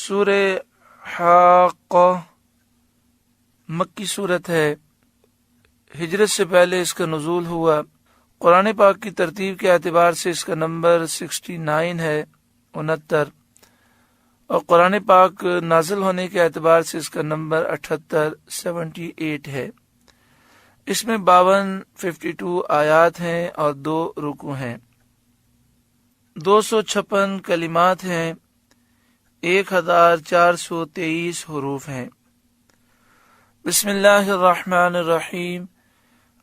سورہ حاقہ مکی صورت ہے، ہجرت سے پہلے اس کا نزول ہوا۔ قرآن پاک کی ترتیب کے اعتبار سے اس کا نمبر 69 ہے، 69، اور قرآن پاک نازل ہونے کے اعتبار سے اس کا نمبر 78، 78 ہے۔ اس میں 52 آیات ہیں اور 2 رکوع ہیں، 256 کلمات ہیں، 1423 حروف ہیں۔ بسم اللہ الرحمن الرحیم،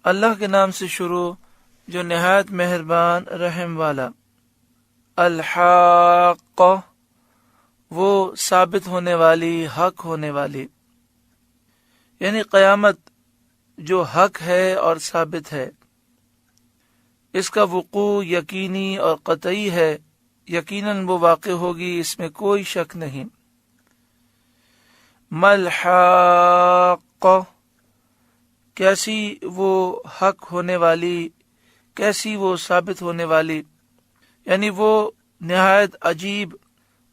اللہ کے نام سے شروع جو نہایت مہربان رحم والا۔ الحاقہ، وہ ثابت ہونے والی، حق ہونے والی، یعنی قیامت جو حق ہے اور ثابت ہے، اس کا وقوع یقینی اور قطعی ہے، یقیناً وہ واقع ہوگی، اس میں کوئی شک نہیں۔ ملحاقہ، کیسی وہ حق ہونے والی، کیسی وہ ثابت ہونے والی، یعنی وہ نہایت عجیب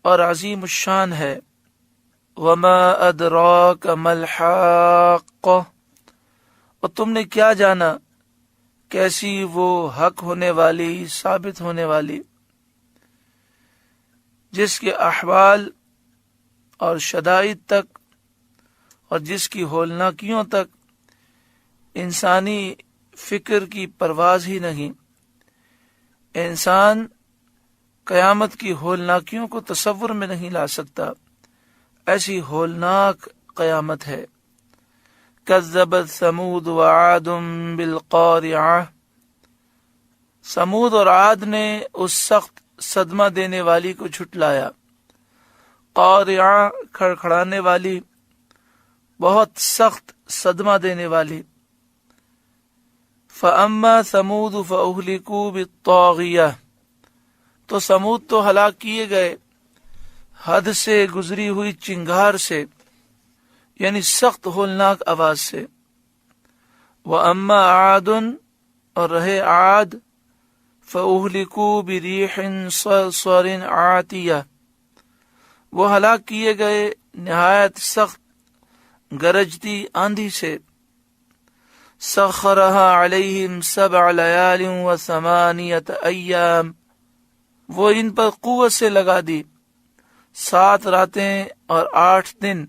اور عظیم الشان ہے۔ وما ادراک ملحاقہ، اور تم نے کیا جانا کیسی وہ حق ہونے والی، ثابت ہونے والی، جس کے احوال اور شدائد تک اور جس کی ہولناکیوں تک انسانی فکر کی پرواز ہی نہیں۔ انسان قیامت کی ہولناکیوں کو تصور میں نہیں لا سکتا، ایسی ہولناک قیامت ہے۔ کذبت ثمود وعاد بالقارعہ، سمود اور عاد نے اس سخت صدمہ دینے والی کو جھٹلایا۔ قارعہ، کھڑکھڑانے والی، بہت سخت صدمہ دینے والی۔ فَأَمَّا ثَمُودُ فَأُهْلِكُوا بِالطَّاغِيَةِ، تو سمود تو ہلاک کیے گئے حد سے گزری ہوئی چنگار سے، یعنی سخت ہولناک آواز سے۔ وَأَمَّا عَادٌ، اور رہے عاد، فَأُهْلِكُوا بِرِيحٍ صَرْصَرٍ عَاتِيَةٍ، وہ ہلاک کیے گئے نہایت سخت گرجتی آندھی سے۔ سخرها علیہم 7 لیال و8 ایام، وہ ان پر قوت سے لگا دی 7 راتیں اور 8 دن۔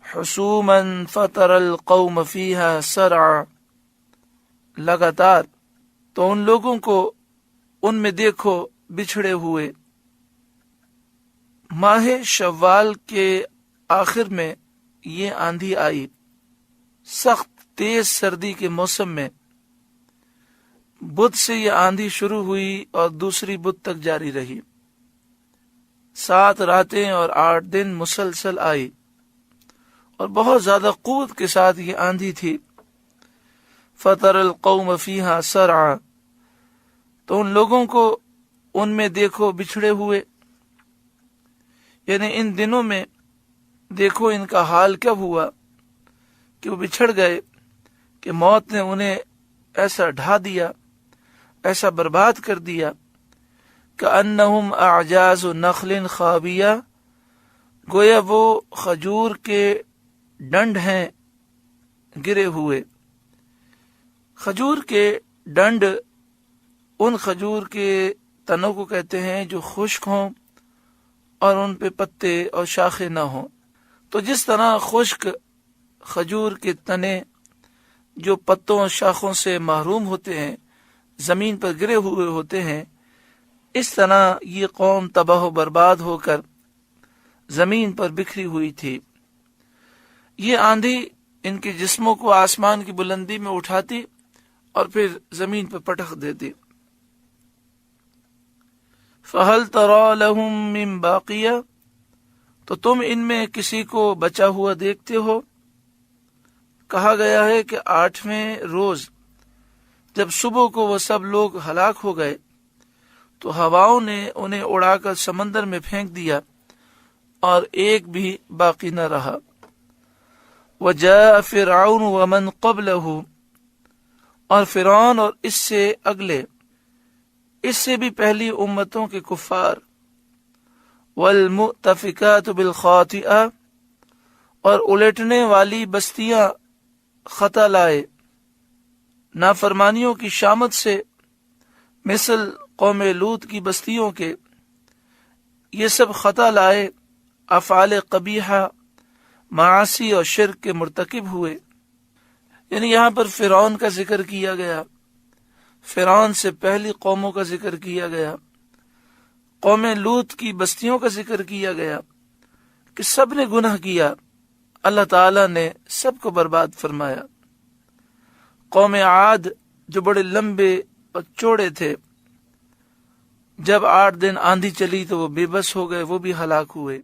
حسوما فطر القوم فیہا سرعا، لگاتار، تو ان لوگوں کو ان میں دیکھو بچھڑے ہوئے۔ ماہ شوال کے آخر میں یہ آندھی آئی، سخت تیز سردی کے موسم میں۔ بدھ سے یہ آندھی شروع ہوئی اور دوسری بدھ تک جاری رہی، 7 راتیں اور 8 دن مسلسل آئی، اور بہت زیادہ قوت کے ساتھ یہ آندھی تھی۔ فطر القوم فیہا سرعا، تو ان لوگوں کو ان میں دیکھو بچھڑے ہوئے، یعنی ان دنوں میں دیکھو ان کا حال کیا ہوا کہ وہ بچھڑ گئے، کہ موت نے انہیں ایسا ڈھا دیا، ایسا برباد کر دیا۔ کأنہم اعجاز نخل خاویہ، گویا وہ کھجور کے ڈنڈ ہیں گرے ہوئے۔ کھجور کے ڈنڈ ان کھجور کے تنوں کو کہتے ہیں جو خشک ہوں اور ان پہ پتے اور شاخیں نہ ہوں۔ تو جس طرح خشک کھجور کے تنے جو پتوں اور شاخوں سے محروم ہوتے ہیں، زمین پر گرے ہوئے ہوتے ہیں، اس طرح یہ قوم تباہ و برباد ہو کر زمین پر بکھری ہوئی تھی۔ یہ آندھی ان کے جسموں کو آسمان کی بلندی میں اٹھاتی اور پھر زمین پر پٹخ دیتی۔ فَهَلْ تَرَى لَهُم مِّن بَاقِيَةٍ، تو تم ان میں کسی کو بچا ہوا دیکھتے ہو؟ کہا گیا ہے کہ 8ویں روز جب صبح کو وہ سب لوگ ہلاک ہو گئے تو ہواؤں نے انہیں اڑا کر سمندر میں پھینک دیا اور ایک بھی باقی نہ رہا۔ وَجَاءَ فِرْعَوْنُ وَمَنْ قَبْلَهُ، اور فرعون اور اس سے اگلے، اس سے بھی پہلی امتوں کے کفار، والمؤتفکات بالخاطئہ، اور الٹنے والی بستیاں خطا لائے نافرمانیوں کی شامت سے، مثل قوم لوط کی بستیوں کے، یہ سب خطا لائے، افعال قبیحہ، معاصی اور شرک کے مرتکب ہوئے۔ یعنی یہاں پر فرعون کا ذکر کیا گیا، فرعون سے پہلی قوموں کا ذکر کیا گیا، قوم لوط کی بستیوں کا ذکر کیا گیا کہ سب نے گناہ کیا، اللہ تعالی نے سب کو برباد فرمایا۔ قوم عاد جو بڑے لمبے اور چوڑے تھے، جب 8 دن آندھی چلی تو وہ بے بس ہو گئے، وہ بھی ہلاک ہوئے۔